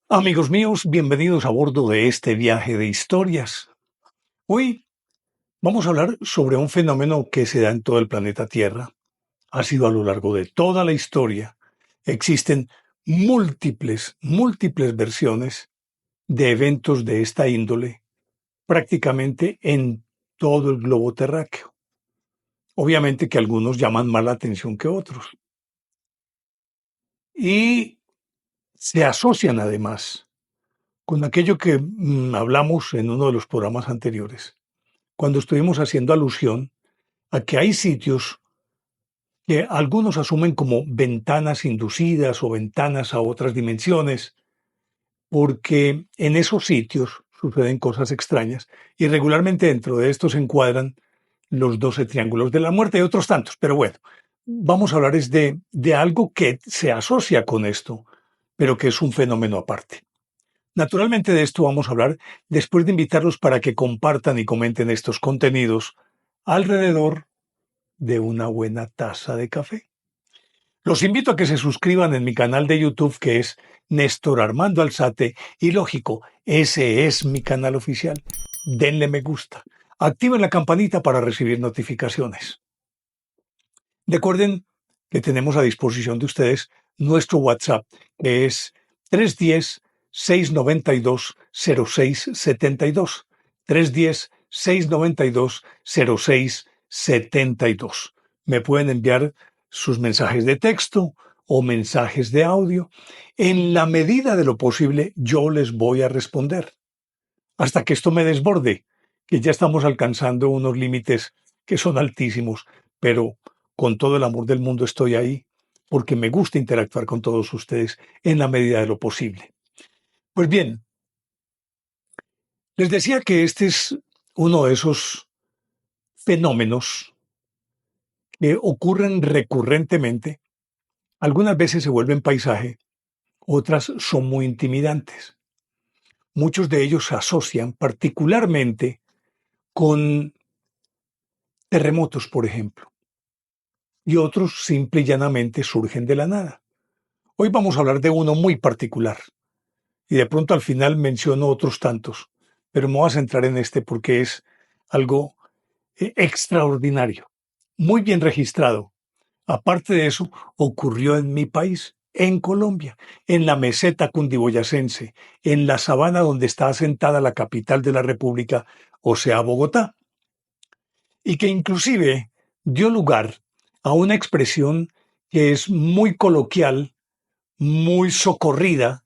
Amigos míos, bienvenidos a bordo de este viaje de historias. Hoy vamos a hablar sobre un fenómeno que se da en todo el planeta Tierra. Ha sido a lo largo de toda la historia. Existen múltiples versiones de eventos de esta índole prácticamente en todo el globo terráqueo. Obviamente que algunos llaman más la atención que otros. Y se asocian además con aquello que hablamos en uno de los programas anteriores cuando estuvimos haciendo alusión a que hay sitios que algunos asumen como ventanas inducidas o ventanas a otras dimensiones, porque en esos sitios suceden cosas extrañas y regularmente dentro de estos se encuadran los 12 triángulos de la muerte y otros tantos. Pero bueno, vamos a hablar es de algo que se asocia con esto, pero que es un fenómeno aparte. Naturalmente de esto vamos a hablar después de invitarlos para que compartan y comenten estos contenidos alrededor de una buena taza de café. Los invito a que se suscriban en mi canal de YouTube que es Néstor Armando Alzate y lógico, ese es mi canal oficial. Denle me gusta. Activen la campanita para recibir notificaciones. Recuerden que tenemos a disposición de ustedes nuestro WhatsApp, que es 310-692-0672. 310-692-0672. Me pueden enviar sus mensajes de texto o mensajes de audio. En la medida de lo posible, yo les voy a responder. Hasta que esto me desborde, que ya estamos alcanzando unos límites que son altísimos, pero con todo el amor del mundo estoy ahí porque me gusta interactuar con todos ustedes en la medida de lo posible. Pues bien, les decía que este es uno de esos fenómenos que ocurren recurrentemente. Algunas veces se vuelven paisaje, otras son muy intimidantes. Muchos de ellos se asocian particularmente con terremotos, por ejemplo, y otros simple y llanamente surgen de la nada. Hoy vamos a hablar de uno muy particular, y de pronto al final menciono otros tantos, pero me voy a centrar en este porque es algo extraordinario, muy bien registrado. Aparte de eso, ocurrió en mi país, en Colombia, en la meseta cundiboyacense, en la sabana donde está asentada la capital de la República, o sea, Bogotá, y que inclusive dio lugar a una expresión que es muy coloquial, muy socorrida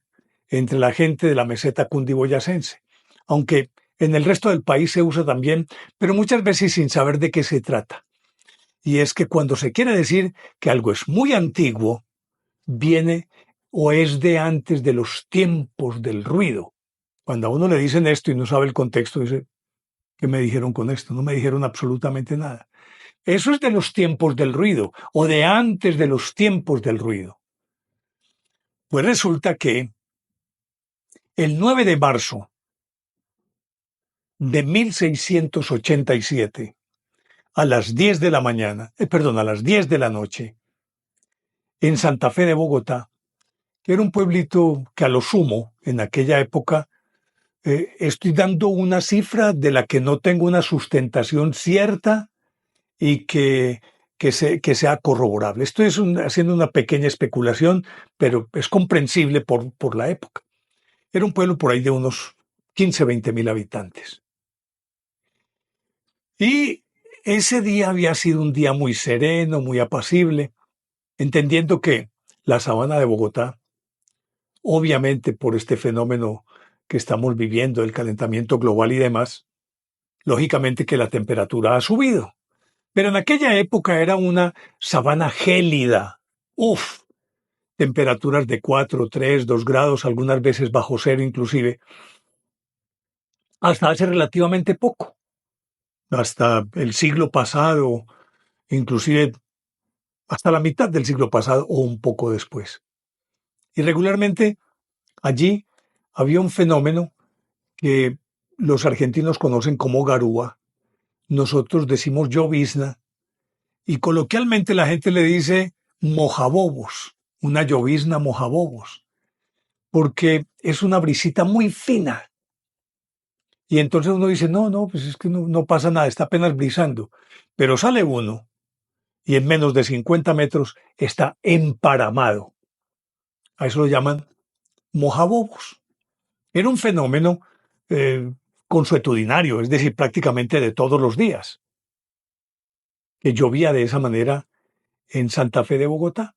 entre la gente de la meseta cundiboyacense, aunque en el resto del país se usa también, pero muchas veces sin saber de qué se trata. Y es que cuando se quiere decir que algo es muy antiguo, viene o es de antes de los tiempos del ruido. Cuando a uno le dicen esto y no sabe el contexto, dice, ¿qué me dijeron con esto? No me dijeron absolutamente nada. Eso es de los tiempos del ruido o de antes de los tiempos del ruido. Pues resulta que el 9 de marzo de 1687, a las 10 de la mañana, a las 10 de la noche, en Santa Fe de Bogotá, que era un pueblito que a lo sumo, en aquella época, estoy dando una cifra de la que no tengo una sustentación cierta y que sea corroborable. Estoy haciendo una pequeña especulación, pero es comprensible por la época. Era un pueblo por ahí de unos 15-20 mil habitantes. Y ese día había sido un día muy sereno, muy apacible, entendiendo que la sabana de Bogotá, obviamente por este fenómeno que estamos viviendo, el calentamiento global y demás, lógicamente que la temperatura ha subido. Pero en aquella época era una sabana gélida. Uf, temperaturas de 4, 3, 2 grados, algunas veces bajo cero inclusive, hasta hace relativamente poco, hasta el siglo pasado, inclusive hasta la mitad del siglo pasado o un poco después. Y regularmente allí había un fenómeno que los argentinos conocen como garúa, nosotros decimos llovizna, y coloquialmente la gente le dice mojabobos, una llovizna mojabobos, porque es una brisita muy fina. Y entonces uno dice, no, no, pues es que no pasa nada, está apenas brisando. Pero sale uno y en menos de 50 metros está emparamado. A eso lo llaman mojabobos. Era un fenómeno eh, consuetudinario, es decir, prácticamente de todos los días, que llovía de esa manera en Santa Fe de Bogotá.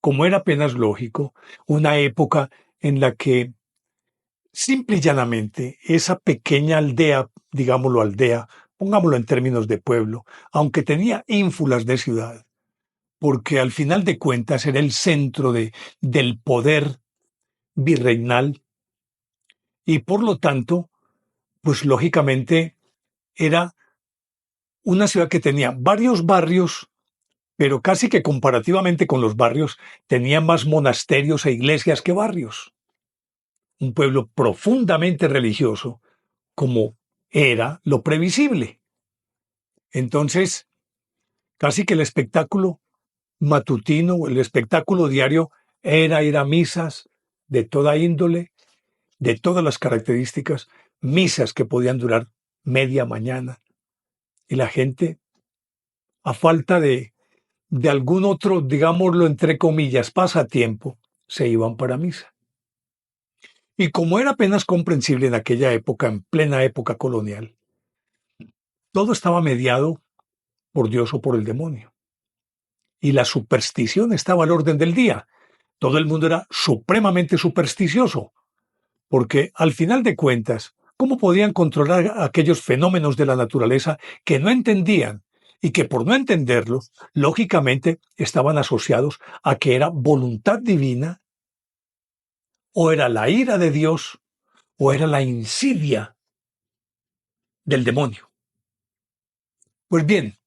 Como era apenas lógico, una época en la que simple y llanamente esa pequeña aldea, digámoslo aldea, pongámoslo en términos de pueblo, aunque tenía ínfulas de ciudad, porque al final de cuentas era el centro del poder virreinal y por lo tanto, pues lógicamente era una ciudad que tenía varios barrios, pero casi que comparativamente con los barrios, tenía más monasterios e iglesias que barrios. Un pueblo profundamente religioso, como era lo previsible. Entonces, casi que el espectáculo matutino, el espectáculo diario, era ir a misas de toda índole, de todas las características, misas que podían durar media mañana. Y la gente, a falta de algún otro, digámoslo entre comillas, pasatiempo, se iban para misa. Y como era apenas comprensible en aquella época, en plena época colonial, todo estaba mediado por Dios o por el demonio. Y la superstición estaba al orden del día. Todo el mundo era supremamente supersticioso, porque al final de cuentas, ¿cómo podían controlar aquellos fenómenos de la naturaleza que no entendían y que por no entenderlos, lógicamente estaban asociados a que era voluntad divina o era la ira de Dios o era la insidia del demonio? Pues bien,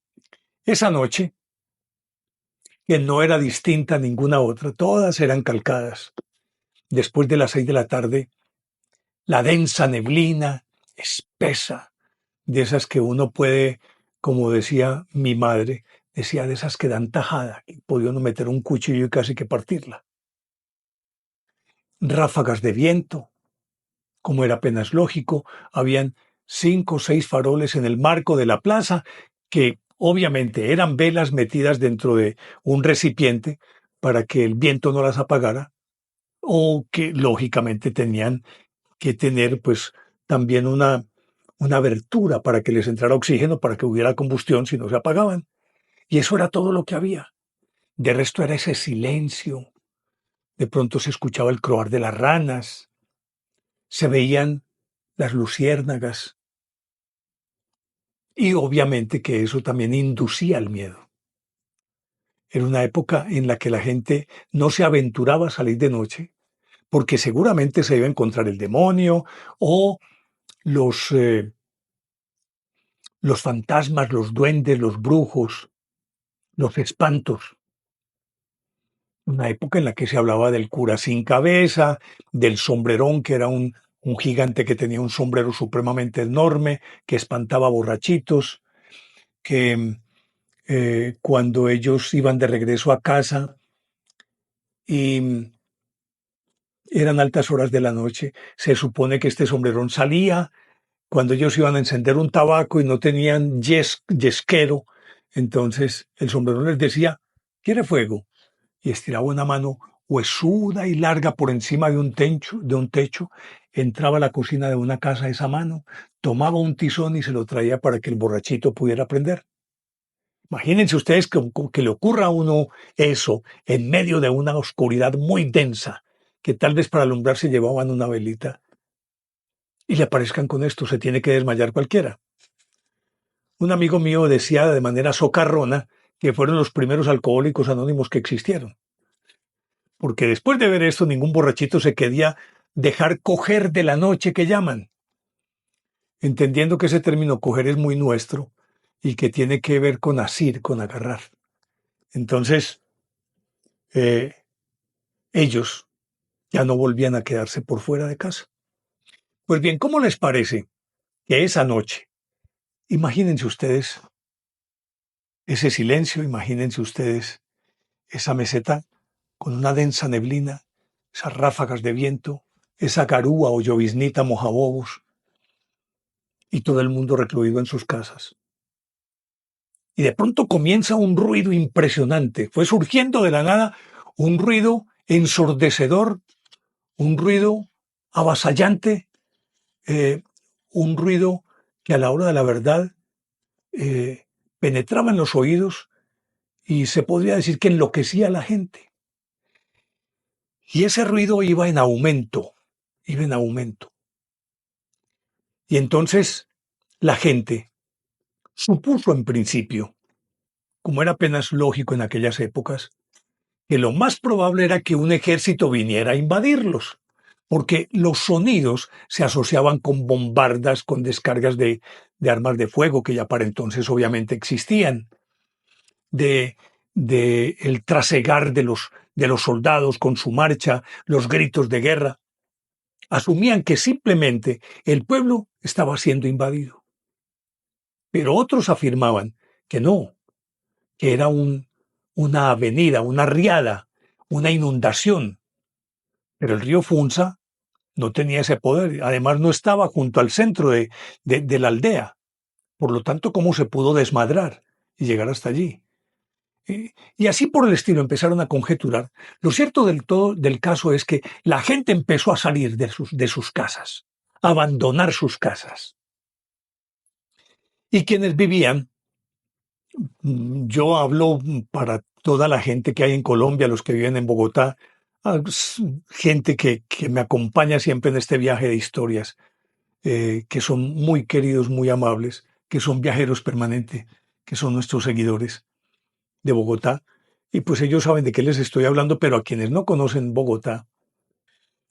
esa noche, que no era distinta a ninguna otra, todas eran calcadas. Después de las 6 de la tarde, la densa neblina espesa, de esas que uno puede, como decía mi madre, decía de esas que dan tajada, que podía uno meter un cuchillo y casi que partirla. Ráfagas de viento, como era apenas lógico, habían 5 o 6 faroles en el marco de la plaza que obviamente eran velas metidas dentro de un recipiente para que el viento no las apagara o que lógicamente tenían que tener pues también una abertura para que les entrara oxígeno, para que hubiera combustión si no se apagaban. Y eso era todo lo que había. De resto era ese silencio. De pronto se escuchaba el croar de las ranas, se veían las luciérnagas y obviamente que eso también inducía el miedo. Era una época en la que la gente no se aventuraba a salir de noche porque seguramente se iba a encontrar el demonio o los, eh, los fantasmas, los duendes, los brujos, los espantos. Una época en la que se hablaba del cura sin cabeza, del sombrerón, que era un gigante que tenía un sombrero supremamente enorme, que espantaba borrachitos, que cuando ellos iban de regreso a casa y eran altas horas de la noche, se supone que este sombrerón salía cuando ellos iban a encender un tabaco y no tenían yesquero, entonces el sombrerón les decía, ¿quiere fuego? Y estiraba una mano huesuda y larga por encima de un techo, entraba a la cocina de una casa esa mano, tomaba un tizón y se lo traía para que el borrachito pudiera prender. Imagínense ustedes que le ocurra a uno eso en medio de una oscuridad muy densa, que tal vez para alumbrarse llevaban una velita y le aparezcan con esto, se tiene que desmayar cualquiera. Un amigo mío decía de manera socarrona que fueron los primeros alcohólicos anónimos que existieron. Porque después de ver esto, ningún borrachito se quería dejar coger de la noche que llaman, entendiendo que ese término coger es muy nuestro y que tiene que ver con asir, con agarrar. Entonces, eh, ellos ya no volvían a quedarse por fuera de casa. Pues bien, ¿cómo les parece que esa noche, imagínense ustedes ese silencio, imagínense ustedes esa meseta con una densa neblina, esas ráfagas de viento, esa garúa o lloviznita mojabobos, y todo el mundo recluido en sus casas. Y de pronto comienza un ruido impresionante. Fue surgiendo de la nada un ruido ensordecedor, un ruido avasallante, eh, un ruido que a la hora de la verdad eh, penetraba en los oídos y se podría decir que enloquecía a la gente. Y ese ruido iba en aumento, iba en aumento. Y entonces la gente supuso en principio, como era apenas lógico en aquellas épocas, que lo más probable era que un ejército viniera a invadirlos, porque los sonidos se asociaban con bombardas, con descargas de armas de fuego que ya para entonces obviamente existían, de, de el trasegar de los soldados con su marcha, los gritos de guerra. Asumían que simplemente el pueblo estaba siendo invadido. Pero otros afirmaban que no, que era una avenida, una riada, una inundación. Pero el río Funza no tenía ese poder. Además, no estaba junto al centro de la aldea. Por lo tanto, ¿cómo se pudo desmadrar y llegar hasta allí? Y así por el estilo empezaron a conjeturar. Lo cierto del todo del caso es que la gente empezó a salir de sus casas, a abandonar sus casas. Y quienes vivían, yo hablo para toda la gente que hay en Colombia, los que viven en Bogotá, gente que me acompaña siempre en este viaje de historias, que son muy queridos, muy amables, que son viajeros permanentes, que son nuestros seguidores de Bogotá. Y pues ellos saben de qué les estoy hablando, pero a quienes no conocen Bogotá,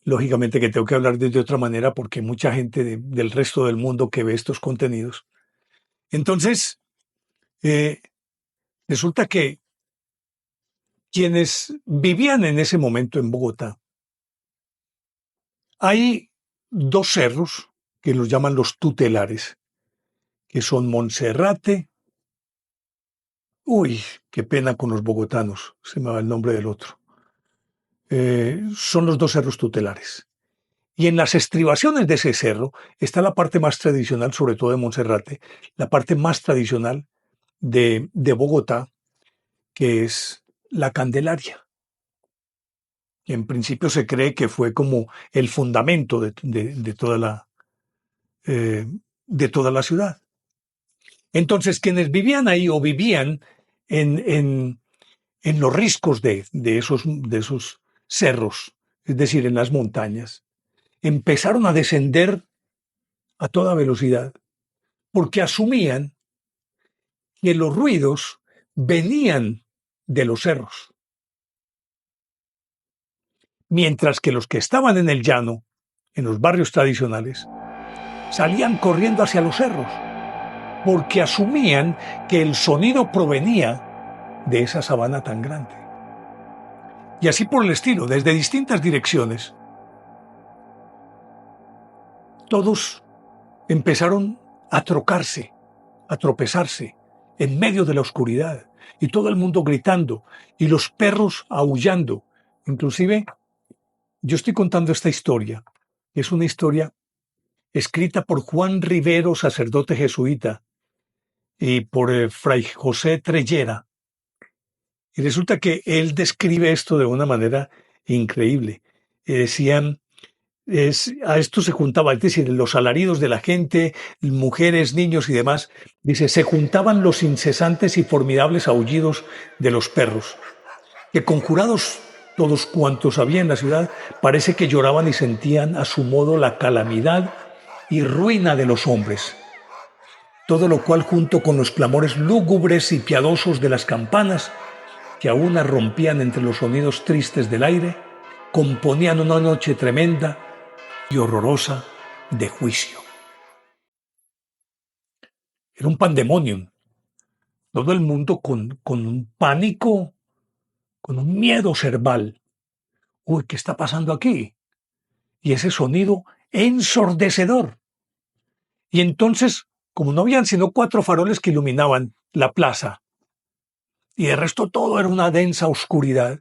lógicamente que tengo que hablar de otra manera porque hay mucha gente del resto del mundo que ve estos contenidos. Entonces, eh, resulta que quienes vivían en ese momento en Bogotá, hay dos cerros que los llaman los tutelares, que son Monserrate. Uy, qué pena con los bogotanos, se me va el nombre del otro. Son los dos cerros tutelares. Y en las estribaciones de ese cerro está la parte más tradicional, sobre todo de Monserrate, la parte más tradicional de Bogotá, que es la Candelaria. En principio se cree que fue como el fundamento eh, de toda la ciudad. Entonces, quienes vivían ahí o vivían en, en, en los riscos de esos cerros, es decir, en las montañas, empezaron a descender a toda velocidad, porque asumían que los ruidos venían de los cerros, mientras que los que estaban en el llano, en los barrios tradicionales, salían corriendo hacia los cerros, porque asumían que el sonido provenía de esa sabana tan grande. Y así por el estilo, desde distintas direcciones, todos empezaron a trocarse, a tropezarse en medio de la oscuridad, y todo el mundo gritando, y los perros aullando. Inclusive, yo estoy contando esta historia, que es una historia escrita por Juan Rivero, sacerdote jesuita, y por Fray José Trellera. Y resulta que él describe esto de una manera increíble. Decían, a esto se juntaba, es decir, los alaridos de la gente, mujeres, niños y demás, dice, se juntaban los incesantes y formidables aullidos de los perros, que conjurados todos cuantos había en la ciudad, parece que lloraban y sentían a su modo la calamidad y ruina de los hombres. Todo lo cual junto con los clamores lúgubres y piadosos de las campanas, que aún rompían entre los sonidos tristes del aire, componían una noche tremenda y horrorosa de juicio. Era un pandemonium. Todo el mundo con un pánico, con un miedo cerval. Uy, ¿qué está pasando aquí? Y ese sonido ensordecedor. Y entonces, como no habían sino 4 faroles que iluminaban la plaza, y de resto todo era una densa oscuridad,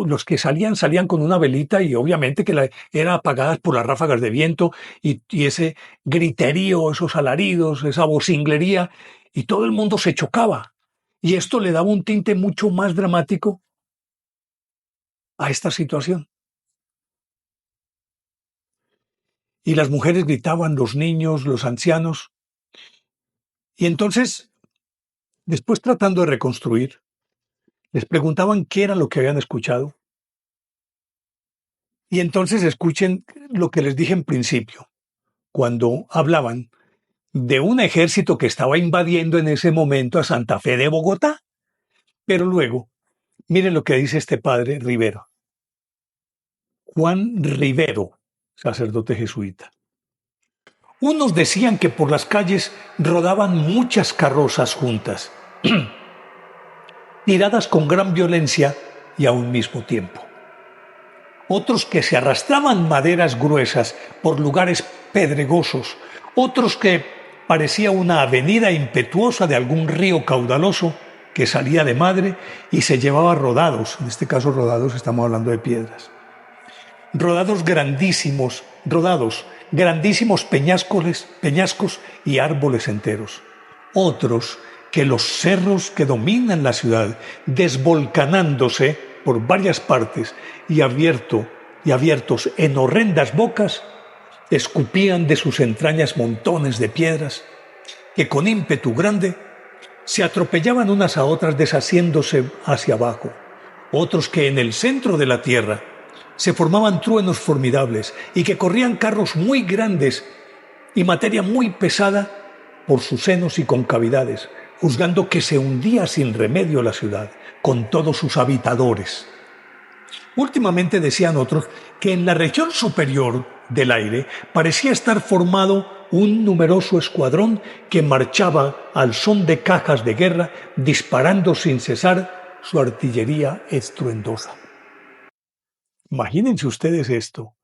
Los que salían con una velita y obviamente que eran apagadas por las ráfagas de viento y ese griterío, esos alaridos, esa vocinglería, y todo el mundo se chocaba. Y esto le daba un tinte mucho más dramático a esta situación. Y las mujeres gritaban, los niños, los ancianos. Y entonces, después tratando de reconstruir, les preguntaban qué era lo que habían escuchado. Y entonces escuchen lo que les dije en principio, cuando hablaban de un ejército que estaba invadiendo en ese momento a Santa Fe de Bogotá. Pero luego, miren lo que dice este padre Rivero, Juan Rivero, sacerdote jesuita. Unos decían que por las calles rodaban muchas carrozas juntas, tiradas con gran violencia y a un mismo tiempo. Otros que se arrastraban maderas gruesas por lugares pedregosos, otros que parecía una avenida impetuosa de algún río caudaloso que salía de madre y se llevaba rodados, en este caso rodados estamos hablando de piedras, rodados grandísimos peñascos y árboles enteros. Otros que los cerros que dominan la ciudad, desvolcanándose por varias partes y abiertos en horrendas bocas, escupían de sus entrañas montones de piedras que con ímpetu grande se atropellaban unas a otras deshaciéndose hacia abajo. Otros que en el centro de la tierra se formaban truenos formidables y que corrían carros muy grandes y materia muy pesada por sus senos y concavidades, juzgando que se hundía sin remedio la ciudad, con todos sus habitadores. Últimamente decían otros que en la región superior del aire parecía estar formado un numeroso escuadrón que marchaba al son de cajas de guerra, disparando sin cesar su artillería estruendosa. Imagínense ustedes esto,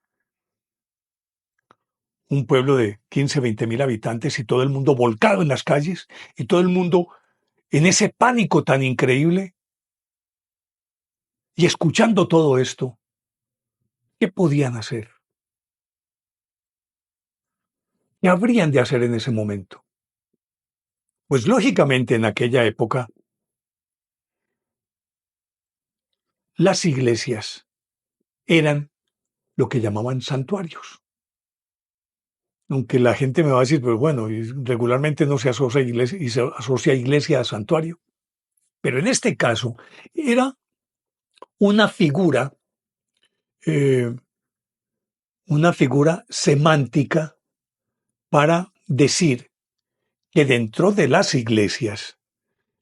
un pueblo de 15, 20 mil habitantes y todo el mundo volcado en las calles y todo el mundo en ese pánico tan increíble y escuchando todo esto, ¿qué podían hacer? ¿Qué habrían de hacer en ese momento? Pues lógicamente en aquella época las iglesias eran lo que llamaban santuarios. Aunque la gente me va a decir, pues bueno, y regularmente no se asocia iglesia, y se asocia iglesia a santuario. Pero en este caso era una figura, eh, una figura semántica para decir que dentro de las iglesias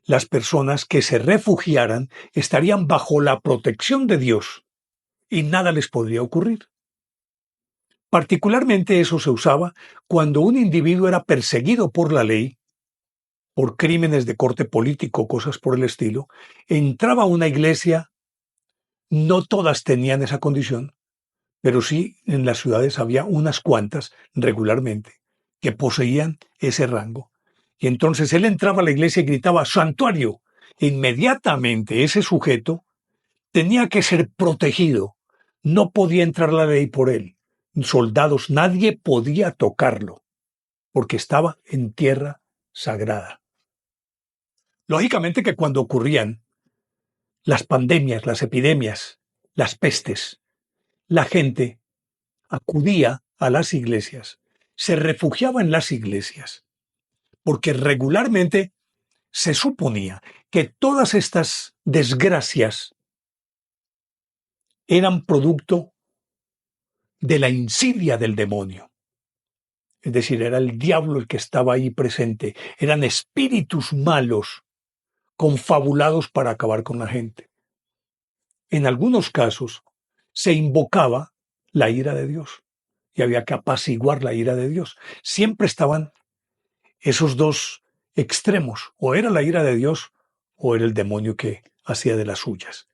las personas que se refugiaran estarían bajo la protección de Dios y nada les podría ocurrir. Particularmente eso se usaba cuando un individuo era perseguido por la ley, por crímenes de corte político, cosas por el estilo, entraba a una iglesia, no todas tenían esa condición, pero sí en las ciudades había unas cuantas regularmente que poseían ese rango. Y entonces él entraba a la iglesia y gritaba santuario. Inmediatamente ese sujeto tenía que ser protegido. No podía entrar la ley por él. Soldados, nadie podía tocarlo, porque estaba en tierra sagrada. Lógicamente que cuando ocurrían las pandemias, las epidemias, las pestes, la gente acudía a las iglesias, se refugiaba en las iglesias, porque regularmente se suponía que todas estas desgracias eran producto de la insidia del demonio. Es decir, era el diablo el que estaba ahí presente, eran espíritus malos confabulados para acabar con la gente. En algunos casos se invocaba la ira de Dios y había que apaciguar la ira de Dios. Siempre estaban esos dos extremos, o era la ira de Dios o era el demonio que hacía de las suyas.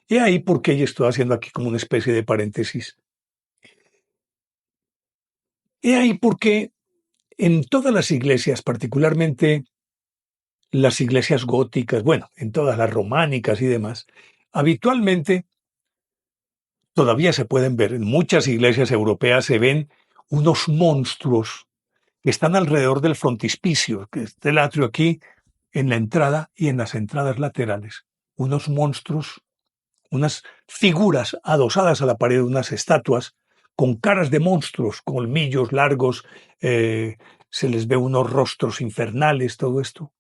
He ahí por qué yo estoy haciendo aquí como una especie de paréntesis. He ahí por qué en todas las iglesias, particularmente las iglesias góticas, bueno, en todas las románicas y demás, habitualmente todavía se pueden ver. En muchas iglesias europeas se ven unos monstruos que están alrededor del frontispicio, que es el atrio aquí, en la entrada y en las entradas laterales. Unos monstruos, unas figuras adosadas a la pared, unas estatuas con caras de monstruos, colmillos largos, eh, se les ve unos rostros infernales, todo esto.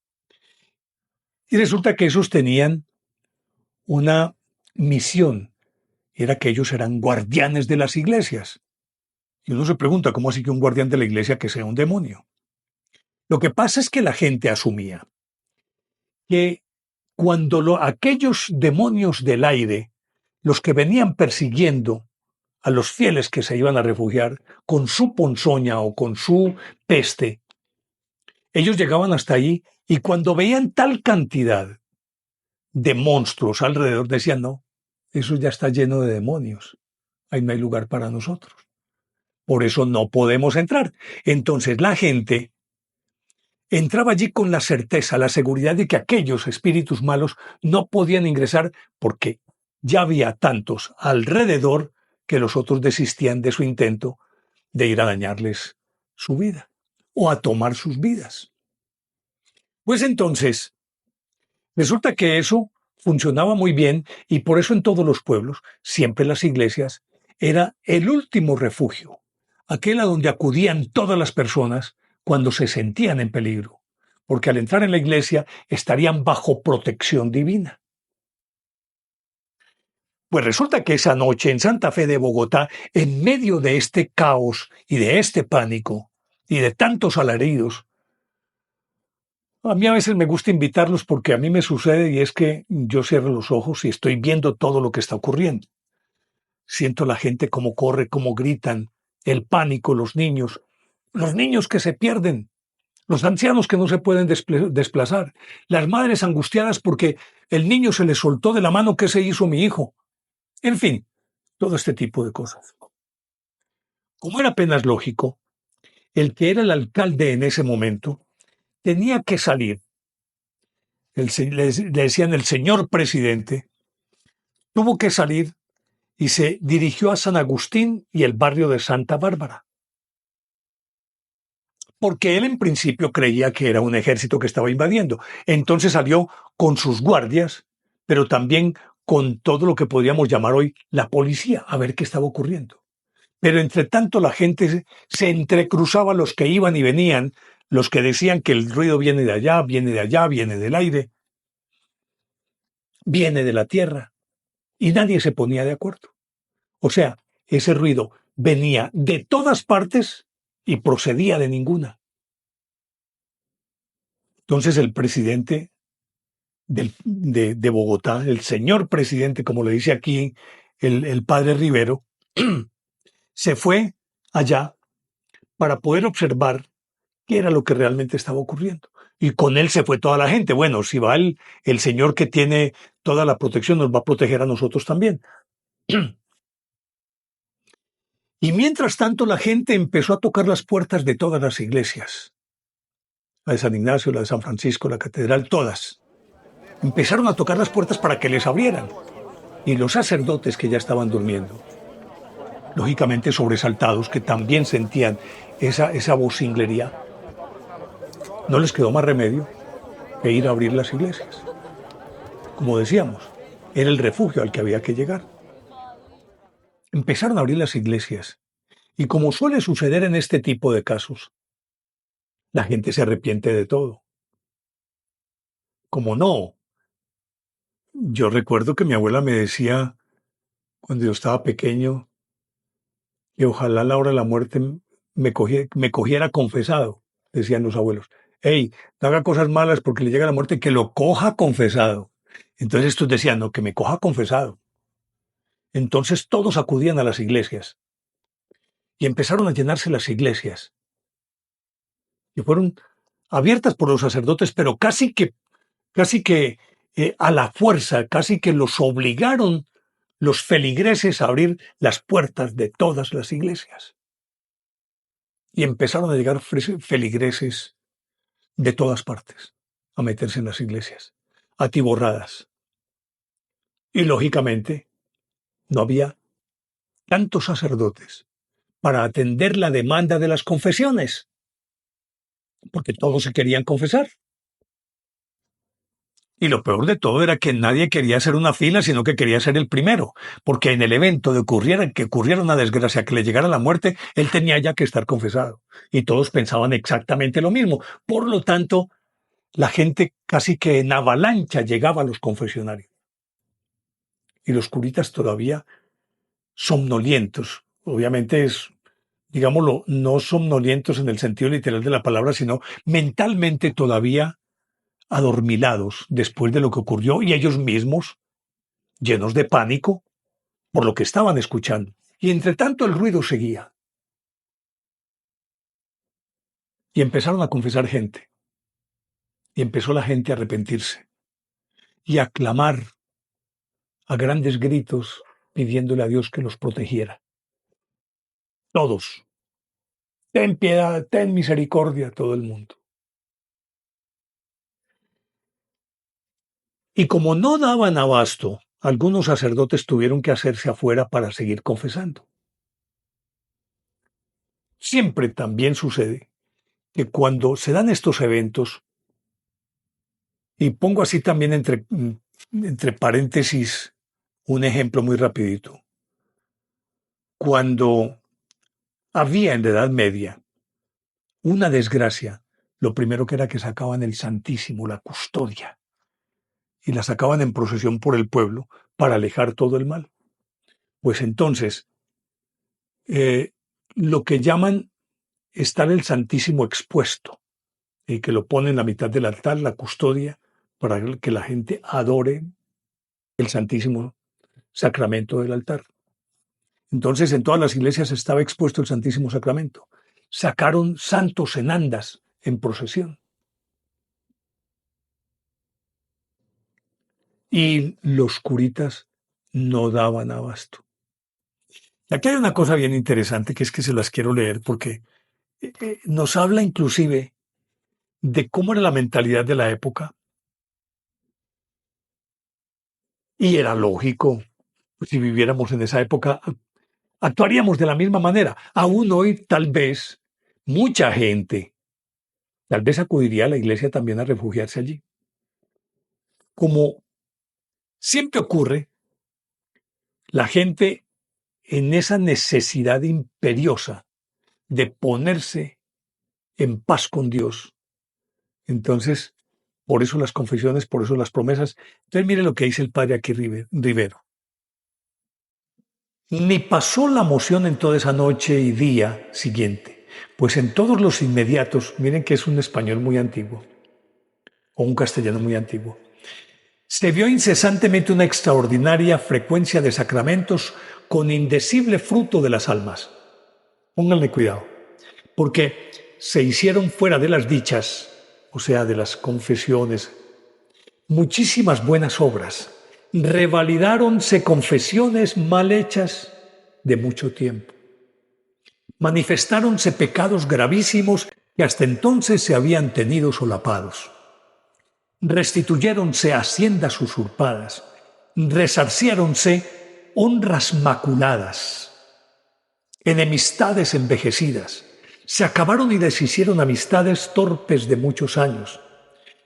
Y resulta que esos tenían una misión, era que ellos eran guardianes de las iglesias. Y uno se pregunta, ¿cómo así que un guardián de la iglesia que sea un demonio? Lo que pasa es que la gente asumía que cuando aquellos demonios del aire, los que venían persiguiendo a los fieles que se iban a refugiar con su ponzoña o con su peste, ellos llegaban hasta allí y cuando veían tal cantidad de monstruos alrededor decían, no, eso ya está lleno de demonios, ahí no hay lugar para nosotros, por eso no podemos entrar. Entonces la gente entraba allí con la certeza, la seguridad de que aquellos espíritus malos no podían ingresar porque ya había tantos alrededor que los otros desistían de su intento de ir a dañarles su vida o a tomar sus vidas. Pues entonces, resulta que eso funcionaba muy bien y por eso en todos los pueblos, siempre las iglesias, era el último refugio, aquel a donde acudían todas las personas cuando se sentían en peligro, porque al entrar en la iglesia estarían bajo protección divina. Pues resulta que esa noche en Santa Fe de Bogotá, en medio de este caos y de este pánico y de tantos alaridos, a mí a veces me gusta invitarlos porque a mí me sucede y es que yo cierro los ojos y estoy viendo todo lo que está ocurriendo. Siento la gente cómo corre, cómo gritan, el pánico, los niños que se pierden, los ancianos que no se pueden desplazar, las madres angustiadas porque el niño se le soltó de la mano que se hizo mi hijo. En fin, todo este tipo de cosas. Como era apenas lógico, el que era el alcalde en ese momento tenía que salir. Le decían el señor presidente, tuvo que salir y se dirigió a San Agustín y el barrio de Santa Bárbara, porque él en principio creía que era un ejército que estaba invadiendo. Entonces salió con sus guardias, pero también con todo lo que podríamos llamar hoy la policía, a ver qué estaba ocurriendo. Pero entre tanto la gente se entrecruzaba los que iban y venían, los que decían que el ruido viene de allá, viene de allá, viene del aire, viene de la tierra, y nadie se ponía de acuerdo. O sea, ese ruido venía de todas partes y procedía de ninguna. Entonces el presidente de Bogotá, el señor presidente, como le dice aquí el padre Rivero, se fue allá para poder observar qué era lo que realmente estaba ocurriendo. Y con él se fue toda la gente. Bueno, si va el señor que tiene toda la protección, nos va a proteger a nosotros también. Y mientras tanto la gente empezó a tocar las puertas de todas las iglesias. La de San Ignacio, la de San Francisco, la catedral, todas. Empezaron a tocar las puertas para que les abrieran. Y los sacerdotes que ya estaban durmiendo, lógicamente sobresaltados, que también sentían esa vocinglería, no les quedó más remedio que ir a abrir las iglesias. Como decíamos, era el refugio al que había que llegar. Empezaron a abrir las iglesias. Y como suele suceder en este tipo de casos, la gente se arrepiente de todo. Como no, yo recuerdo que mi abuela me decía, cuando yo estaba pequeño, que ojalá a la hora de la muerte me cogiera confesado, decían los abuelos. Hey, no haga cosas malas porque le llega la muerte, que lo coja confesado. Entonces estos decían, no, que me coja confesado. Entonces todos acudían a las iglesias y empezaron a llenarse las iglesias, que fueron abiertas por los sacerdotes, pero casi que a la fuerza, casi que los obligaron los feligreses a abrir las puertas de todas las iglesias. Y empezaron a llegar feligreses de todas partes a meterse en las iglesias, atiborradas. Y lógicamente no había tantos sacerdotes para atender la demanda de las confesiones, porque todos se querían confesar. Y lo peor de todo era que nadie quería hacer una fila, sino que quería ser el primero, porque en el evento de que ocurriera una desgracia, que le llegara la muerte, él tenía ya que estar confesado. Y todos pensaban exactamente lo mismo. Por lo tanto, la gente casi que en avalancha llegaba a los confesionarios. Y los curitas todavía somnolientos. Obviamente es, digámoslo, no somnolientos en el sentido literal de la palabra, sino mentalmente todavía adormilados después de lo que ocurrió y ellos mismos llenos de pánico por lo que estaban escuchando. Y entre tanto el ruido seguía. Y empezaron a confesar gente. Y empezó la gente a arrepentirse y a clamar a grandes gritos pidiéndole a Dios que los protegiera. Todos. Ten piedad, ten misericordia, todo el mundo. Y como no daban abasto, algunos sacerdotes tuvieron que hacerse afuera para seguir confesando. Siempre también sucede que cuando se dan estos eventos, y pongo así también entre paréntesis un ejemplo muy rapidito, cuando había en la Edad Media una desgracia, lo primero que era que sacaban el Santísimo, la custodia, y la sacaban en procesión por el pueblo para alejar todo el mal. Pues entonces, eh, lo que llaman estar el Santísimo expuesto, y que lo ponen en la mitad del altar, la custodia, para que la gente adore el Santísimo Sacramento del altar. Entonces, en todas las iglesias estaba expuesto el Santísimo Sacramento. Sacaron santos en andas en procesión. Y los curitas no daban abasto. Aquí hay una cosa bien interesante que es que se las quiero leer porque nos habla inclusive de cómo era la mentalidad de la época y era lógico, pues, si viviéramos en esa época, actuaríamos de la misma manera. Aún hoy tal vez mucha gente, tal vez acudiría a la iglesia también a refugiarse allí. Como siempre ocurre, la gente en esa necesidad imperiosa de ponerse en paz con Dios. Entonces, por eso las confesiones, por eso las promesas. Entonces, mire lo que dice el padre aquí Rivero. Ni pasó la moción en toda esa noche y día siguiente, pues en todos los inmediatos, miren que es un español muy antiguo, o un castellano muy antiguo, se vio incesantemente una extraordinaria frecuencia de sacramentos con indecible fruto de las almas. Pónganle cuidado, porque se hicieron fuera de las dichas, o sea, de las confesiones, muchísimas buenas obras. Revalidáronse confesiones mal hechas de mucho tiempo. Manifestáronse pecados gravísimos que hasta entonces se habían tenido solapados. Restituyéronse haciendas usurpadas. Resarciéronse honras maculadas. Enemistades envejecidas. Se acabaron y deshicieron amistades torpes de muchos años.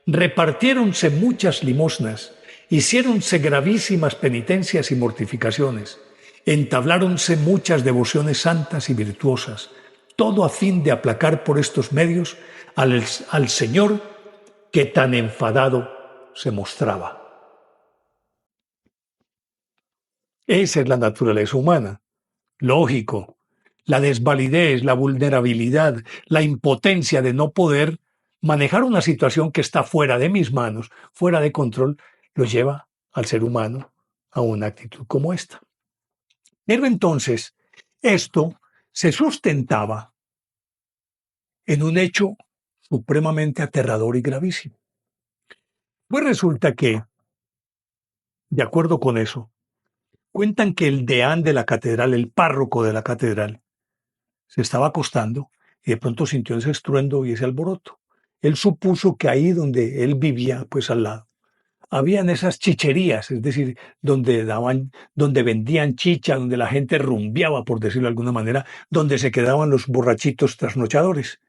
Repartiéronse muchas limosnas, hiciéronse gravísimas penitencias y mortificaciones, entabláronse muchas devociones santas y virtuosas, todo a fin de aplacar por estos medios al Señor que tan enfadado se mostraba. Esa es la naturaleza humana. Lógico, la desvalidez, la vulnerabilidad, la impotencia de no poder manejar una situación que está fuera de mis manos, fuera de control, lo lleva al ser humano a una actitud como esta. Pero entonces, esto se sustentaba en un hecho supremamente aterrador y gravísimo. Pues resulta que, de acuerdo con eso, cuentan que el deán de la catedral, el párroco de la catedral, se estaba acostando y de pronto sintió ese estruendo y ese alboroto. Él supuso que ahí donde él vivía, pues al lado, habían esas chicherías, es decir, donde vendían chicha, donde la gente rumbeaba, por decirlo de alguna manera, donde se quedaban los borrachitos trasnochadores.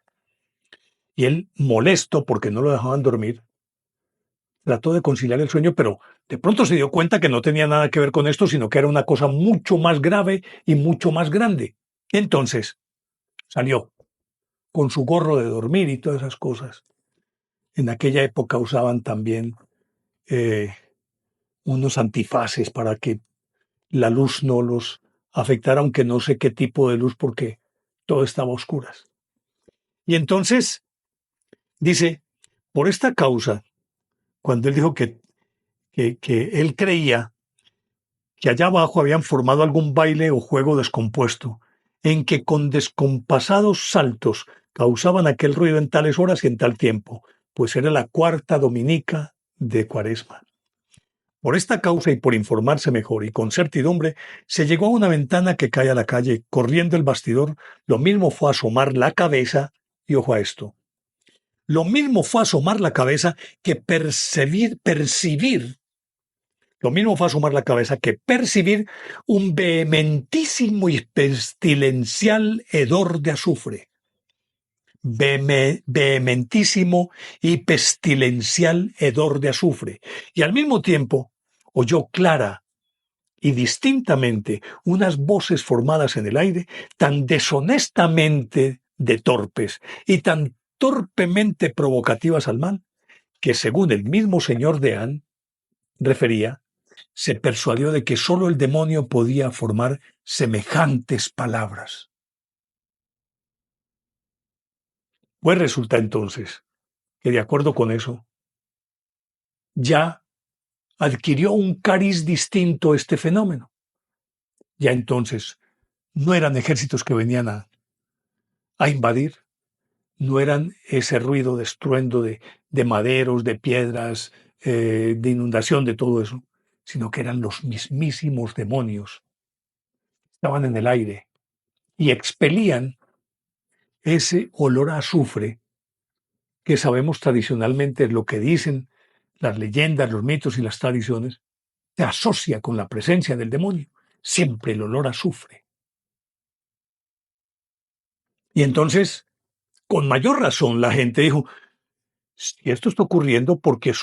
Y él, molesto porque no lo dejaban dormir, trató de conciliar el sueño, pero de pronto se dio cuenta que no tenía nada que ver con esto, sino que era una cosa mucho más grave y mucho más grande. Entonces salió con su gorro de dormir y todas esas cosas. En aquella época usaban también eh, unos antifaces para que la luz no los afectara, aunque no sé qué tipo de luz, porque todo estaba a oscuras. Y entonces dice, por esta causa, cuando él dijo que él creía que allá abajo habían formado algún baile o juego descompuesto, en que con descompasados saltos causaban aquel ruido en tales horas y en tal tiempo, pues era la cuarta dominica de Cuaresma. Por esta causa y por informarse mejor y con certidumbre, se llegó a una ventana que cae a la calle, corriendo el bastidor, lo mismo fue asomar la cabeza, y ojo a esto, lo mismo fue asomar la cabeza que percibir, lo mismo fue asomar la cabeza que percibir un vehementísimo y pestilencial hedor de azufre. Vehementísimo y pestilencial hedor de azufre. Y al mismo tiempo oyó clara y distintamente unas voces formadas en el aire tan deshonestamente de torpes y tan torpemente provocativas al mal, que según el mismo señor Deán refería, se persuadió de que sólo el demonio podía formar semejantes palabras. Pues resulta entonces que de acuerdo con eso, ya adquirió un cariz distinto este fenómeno. Ya entonces no eran ejércitos que venían a invadir, no eran ese ruido de estruendo de maderos, de piedras, de inundación, de todo eso, sino que eran los mismísimos demonios. Estaban en el aire y expelían ese olor a azufre que sabemos tradicionalmente, lo que dicen las leyendas, los mitos y las tradiciones, se asocia con la presencia del demonio. Siempre el olor a azufre. Y entonces, con mayor razón, la gente dijo, si esto está ocurriendo porque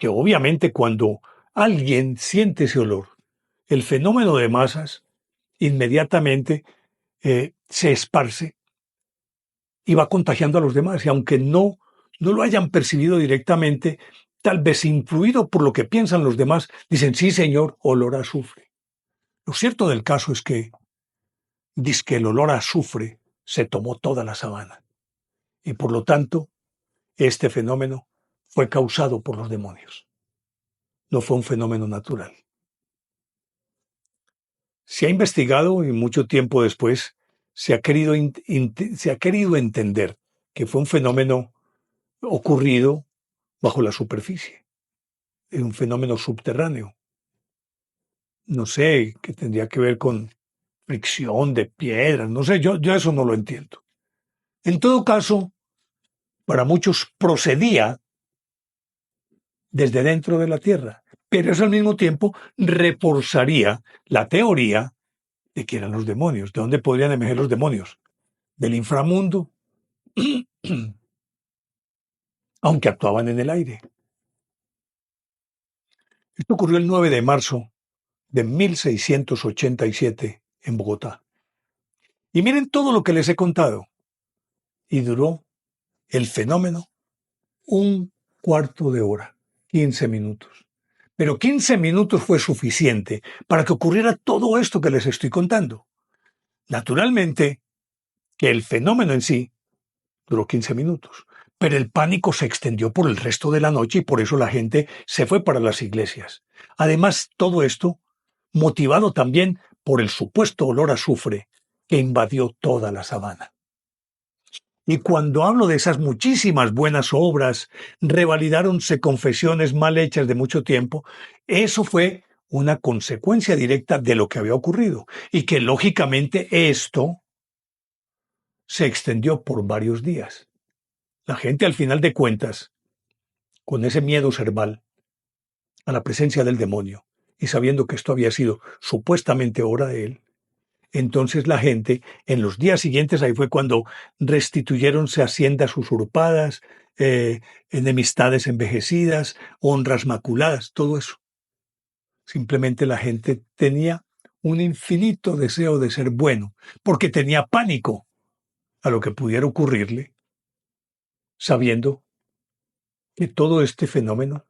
obviamente cuando alguien siente ese olor, el fenómeno de masas inmediatamente se esparce y va contagiando a los demás. Y aunque no lo hayan percibido directamente, tal vez influido por lo que piensan los demás, dicen, sí, señor, olor a azufre. Lo cierto del caso es que dizque el olor a azufre se tomó toda la sabana. Y por lo tanto, este fenómeno fue causado por los demonios. No fue un fenómeno natural. Se ha investigado y mucho tiempo después se ha querido entender que fue un fenómeno ocurrido bajo la superficie, un fenómeno subterráneo. No sé, que tendría que ver con fricción de piedras, no sé, yo eso no lo entiendo. En todo caso, para muchos procedía desde dentro de la Tierra, pero eso al mismo tiempo reforzaría la teoría de que eran los demonios. ¿De dónde podrían emerger los demonios? Del inframundo, aunque actuaban en el aire. Esto ocurrió el 9 de marzo de 1687 en Bogotá. Y miren todo lo que les he contado. Y duró el fenómeno un cuarto de hora, 15 minutos. Pero 15 minutos fue suficiente para que ocurriera todo esto que les estoy contando. Naturalmente, que el fenómeno en sí duró 15 minutos, pero el pánico se extendió por el resto de la noche y por eso la gente se fue para las iglesias. Además, todo esto motivado también por el supuesto olor a azufre que invadió toda la sabana. Y cuando hablo de esas muchísimas buenas obras, revalidáronse confesiones mal hechas de mucho tiempo, eso fue una consecuencia directa de lo que había ocurrido y que lógicamente esto se extendió por varios días. La gente al final de cuentas, con ese miedo cerval, a la presencia del demonio y sabiendo que esto había sido supuestamente obra de él, entonces la gente en los días siguientes, ahí fue cuando restituyéronse haciendas usurpadas, enemistades envejecidas, honras maculadas, todo eso. Simplemente la gente tenía un infinito deseo de ser bueno, porque tenía pánico a lo que pudiera ocurrirle, sabiendo que todo este fenómeno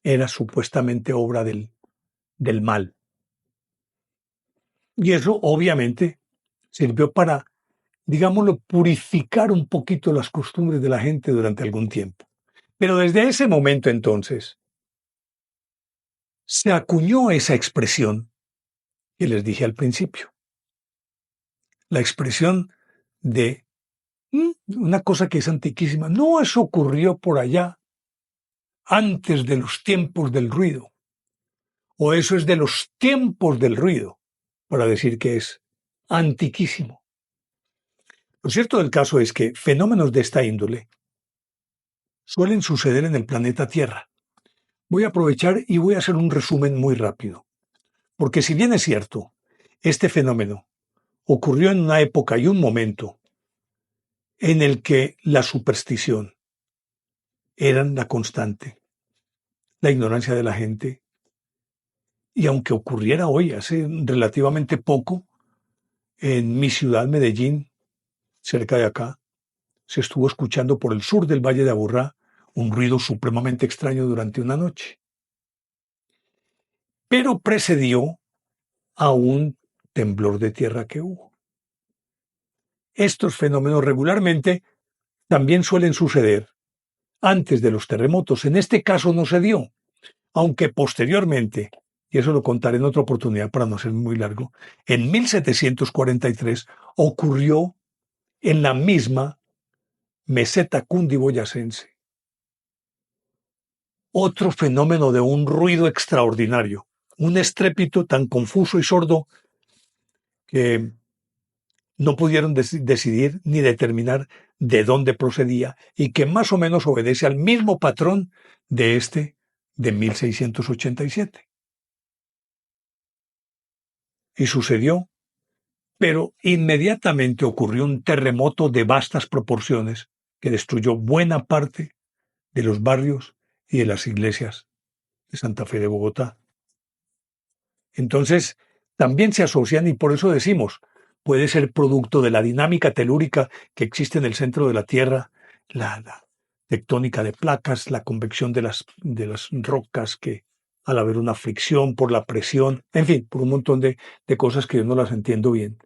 era supuestamente obra del mal. Y eso obviamente sirvió para, digámoslo, purificar un poquito las costumbres de la gente durante algún tiempo. Pero desde ese momento entonces se acuñó esa expresión que les dije al principio, la expresión de una cosa que es antiquísima. No, eso ocurrió por allá antes de los tiempos del ruido, o eso es de los tiempos del ruido, para decir que es antiquísimo. Lo cierto del caso es que fenómenos de esta índole suelen suceder en el planeta Tierra. Voy a aprovechar y voy a hacer un resumen muy rápido, porque si bien es cierto, este fenómeno ocurrió en una época y un momento en el que la superstición eran la constante, la ignorancia de la gente, y aunque ocurriera hoy, hace relativamente poco, en mi ciudad, Medellín, cerca de acá, se estuvo escuchando por el sur del Valle de Aburrá un ruido supremamente extraño durante una noche, pero precedió a un temblor de tierra que hubo. Estos fenómenos regularmente también suelen suceder antes de los terremotos. En este caso no se dio, aunque posteriormente, y eso lo contaré en otra oportunidad para no ser muy largo, en 1743 ocurrió en la misma meseta cundiboyacense otro fenómeno de un ruido extraordinario, un estrépito tan confuso y sordo que no pudieron decidir ni determinar de dónde procedía y que más o menos obedece al mismo patrón de este de 1687. Y sucedió, pero inmediatamente ocurrió un terremoto de vastas proporciones que destruyó buena parte de los barrios y de las iglesias de Santa Fe de Bogotá. Entonces, también se asocian y por eso decimos, puede ser producto de la dinámica telúrica que existe en el centro de la Tierra, la tectónica de placas, la convección de las rocas que al haber una fricción por la presión, en fin, por un montón de cosas que yo no las entiendo bien,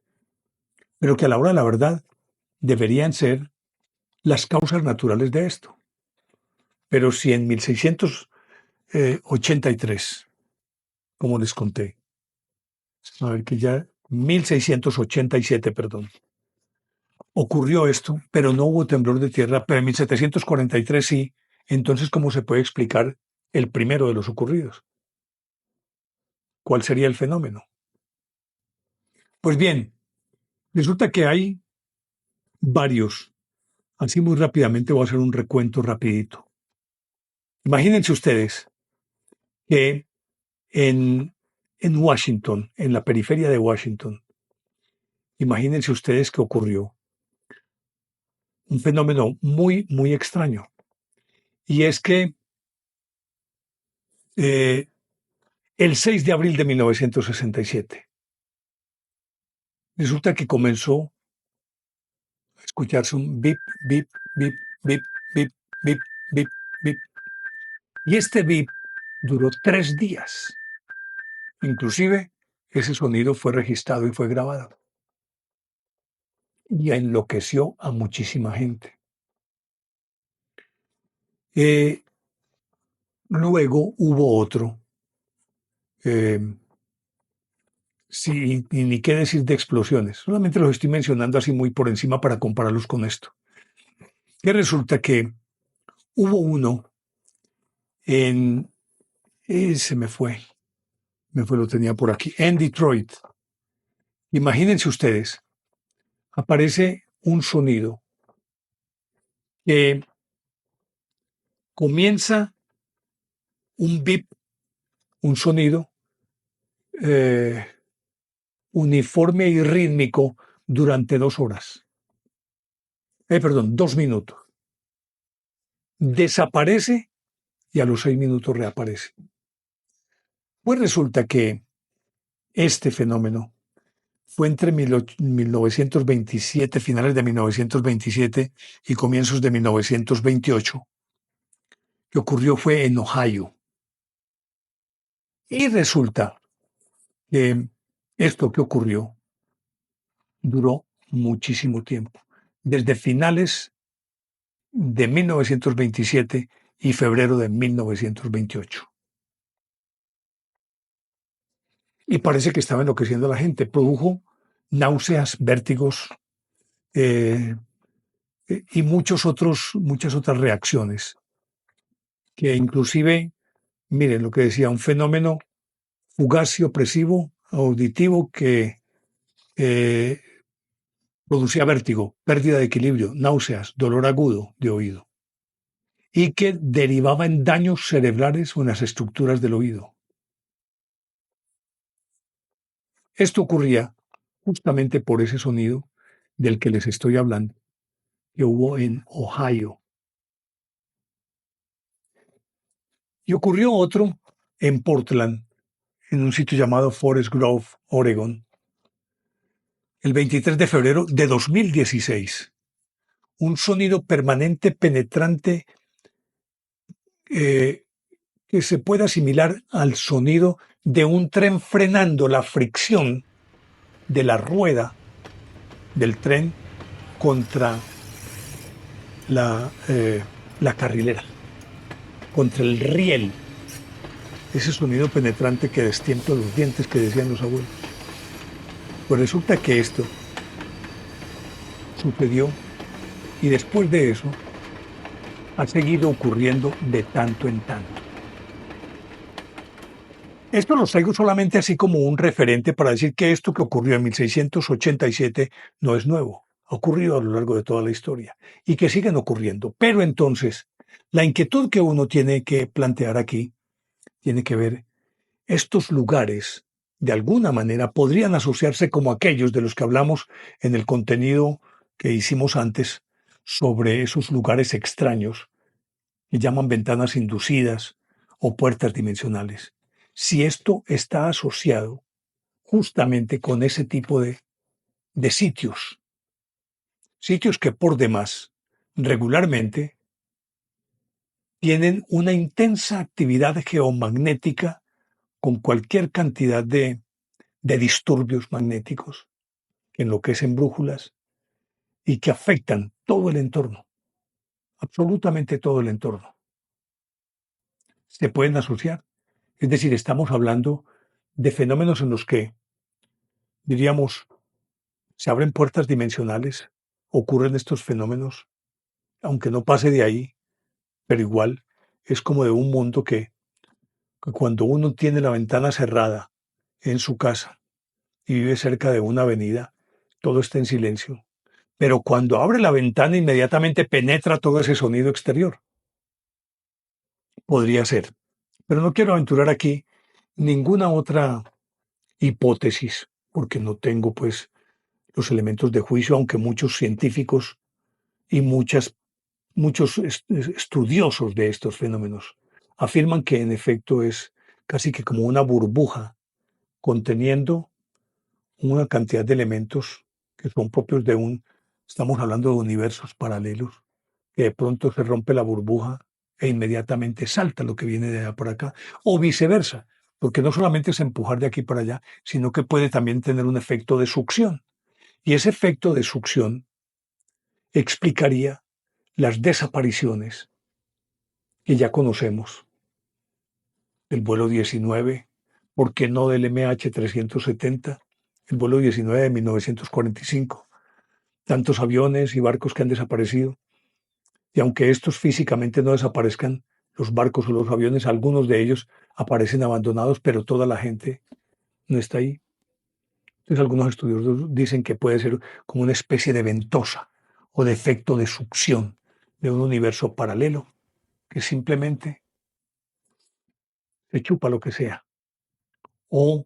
pero que a la hora de la verdad deberían ser las causas naturales de esto. Pero si en 1683, como les conté, a ver que ya 1687, perdón, ocurrió esto, pero no hubo temblor de tierra, pero en 1743 sí. Entonces, ¿cómo se puede explicar el primero de los ocurridos? ¿Cuál sería el fenómeno? Pues bien, resulta que hay varios. Así muy rápidamente voy a hacer un recuento rapidito. Imagínense ustedes que en Washington, en la periferia de Washington, imagínense ustedes que ocurrió un fenómeno muy, muy extraño. Y es que eh, el 6 de abril de 1967 resulta que comenzó a escucharse un bip, bip, bip, bip, bip, bip, bip, bip. Y este bip duró 3 días. Inclusive ese sonido fue registrado y fue grabado. Y enloqueció a muchísima gente. Eh, Luego hubo otro, eh, sí, y ni qué decir de explosiones, solamente los estoy mencionando así muy por encima para compararlos con esto. Que resulta que hubo uno en, se me fue, lo tenía por aquí, en Detroit. Imagínense ustedes, aparece un sonido que comienza un bip, un sonido eh, uniforme y rítmico durante 2 horas. Perdón, 2 minutos. Desaparece y a los 6 minutos reaparece. Pues resulta que este fenómeno fue entre 1927, finales de 1927 y comienzos de 1928, que ocurrió fue en Ohio. Y resulta que esto que ocurrió duró muchísimo tiempo, desde finales de 1927 y febrero de 1928. Y parece que estaba enloqueciendo a la gente. Produjo náuseas, vértigos eh, y muchas otras reacciones, que inclusive, miren lo que decía, un fenómeno fugaz y opresivo, auditivo, que eh, producía vértigo, pérdida de equilibrio, náuseas, dolor agudo de oído, y que derivaba en daños cerebrales o en las estructuras del oído. Esto ocurría justamente por ese sonido del que les estoy hablando, que hubo en Ohio. Y ocurrió otro en Portland, en un sitio llamado Forest Grove, Oregon, el 23 de febrero de 2016. Un sonido permanente, penetrante, eh, que se puede asimilar al sonido de un tren frenando, la fricción de la rueda del tren contra la carrilera, contra el riel. Ese sonido penetrante que destienta los dientes, que decían los abuelos. Pues resulta que esto sucedió y después de eso ha seguido ocurriendo de tanto en tanto. Esto lo traigo solamente así como un referente para decir que esto que ocurrió en 1687 no es nuevo, ha ocurrido a lo largo de toda la historia y que siguen ocurriendo. Pero entonces, la inquietud que uno tiene que plantear aquí tiene que ver, estos lugares de alguna manera podrían asociarse como aquellos de los que hablamos en el contenido que hicimos antes sobre esos lugares extraños que llaman ventanas inducidas o puertas dimensionales. Si esto está asociado justamente con ese tipo de sitios que por demás regularmente tienen una intensa actividad geomagnética con cualquier cantidad de disturbios magnéticos que enloquecen brújulas y que afectan todo el entorno, absolutamente todo el entorno. Se pueden asociar. Es decir, estamos hablando de fenómenos en los que, diríamos, se abren puertas dimensionales, ocurren estos fenómenos, aunque no pase de ahí, pero igual es como de un mundo que cuando uno tiene la ventana cerrada en su casa y vive cerca de una avenida, todo está en silencio. Pero cuando abre la ventana inmediatamente penetra todo ese sonido exterior. Podría ser. Pero no quiero aventurar aquí ninguna otra hipótesis, porque no tengo pues los elementos de juicio, aunque muchos científicos y muchos estudiosos de estos fenómenos afirman que en efecto es casi que como una burbuja conteniendo una cantidad de elementos que son propios estamos hablando de universos paralelos, que de pronto se rompe la burbuja e inmediatamente salta lo que viene de allá por acá, o viceversa, porque no solamente es empujar de aquí para allá, sino que puede también tener un efecto de succión. Y ese efecto de succión explicaría las desapariciones que ya conocemos, el vuelo 19, ¿por qué no del MH370? El vuelo 19 de 1945, tantos aviones y barcos que han desaparecido. Y aunque estos físicamente no desaparezcan, los barcos o los aviones, algunos de ellos aparecen abandonados, pero toda la gente no está ahí. Entonces algunos estudiosos dicen que puede ser como una especie de ventosa o de efecto de succión de un universo paralelo que simplemente se chupa lo que sea o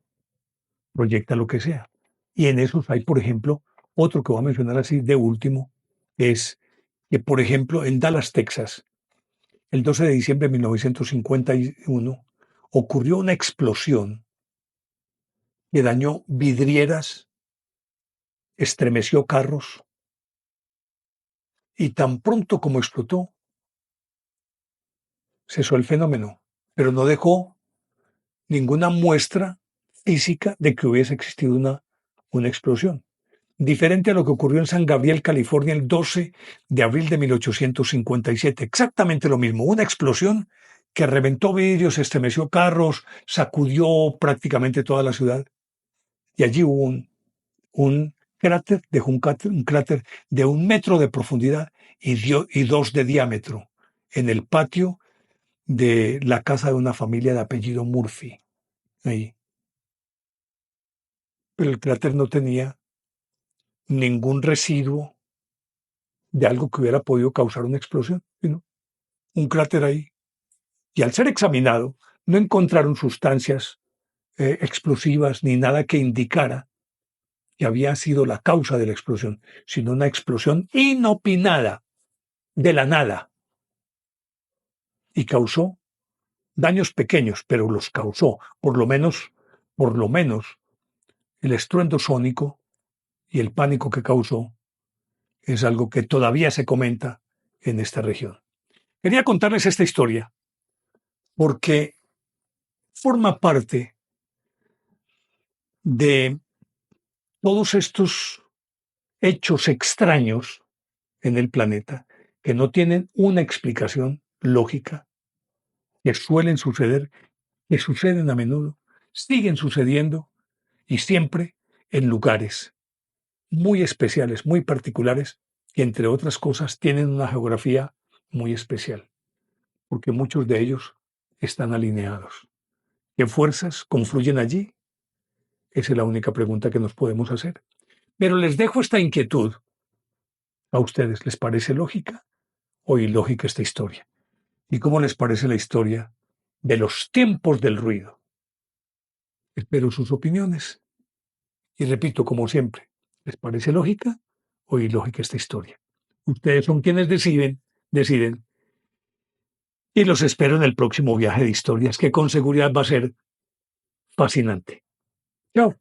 proyecta lo que sea. Y en esos hay, por ejemplo, otro que voy a mencionar así de último, es que, por ejemplo, en Dallas, Texas, el 12 de diciembre de 1951, ocurrió una explosión que dañó vidrieras, estremeció carros y tan pronto como explotó, cesó el fenómeno, pero no dejó ninguna muestra física de que hubiese existido una explosión. Diferente a lo que ocurrió en San Gabriel, California, el 12 de abril de 1857. Exactamente lo mismo, una explosión que reventó vidrios, estremeció carros, sacudió prácticamente toda la ciudad. Y allí hubo un cráter, dejó un cráter de 1 metro de profundidad y 2 de diámetro en el patio de la casa de una familia de apellido Murphy. Ahí. Pero el cráter no tenía ningún residuo de algo que hubiera podido causar una explosión, sino un cráter ahí. Y al ser examinado, no encontraron sustancias explosivas ni nada que indicara que había sido la causa de la explosión, sino una explosión inopinada de la nada y causó daños pequeños, pero los causó, por lo menos el estruendo sónico y el pánico que causó es algo que todavía se comenta en esta región. Quería contarles esta historia porque forma parte de todos estos hechos extraños en el planeta que no tienen una explicación lógica, que suelen suceder, que suceden a menudo, siguen sucediendo y siempre en lugares muy especiales, muy particulares, que entre otras cosas tienen una geografía muy especial, porque muchos de ellos están alineados. ¿Qué fuerzas confluyen allí? Esa es la única pregunta que nos podemos hacer. Pero les dejo esta inquietud a ustedes. ¿Les parece lógica o ilógica esta historia? ¿Y cómo les parece la historia de los tiempos del ruido? Espero sus opiniones. Y repito, como siempre, ¿les parece lógica o ilógica esta historia? Ustedes son quienes deciden. Y los espero en el próximo viaje de historias que con seguridad va a ser fascinante. Chao.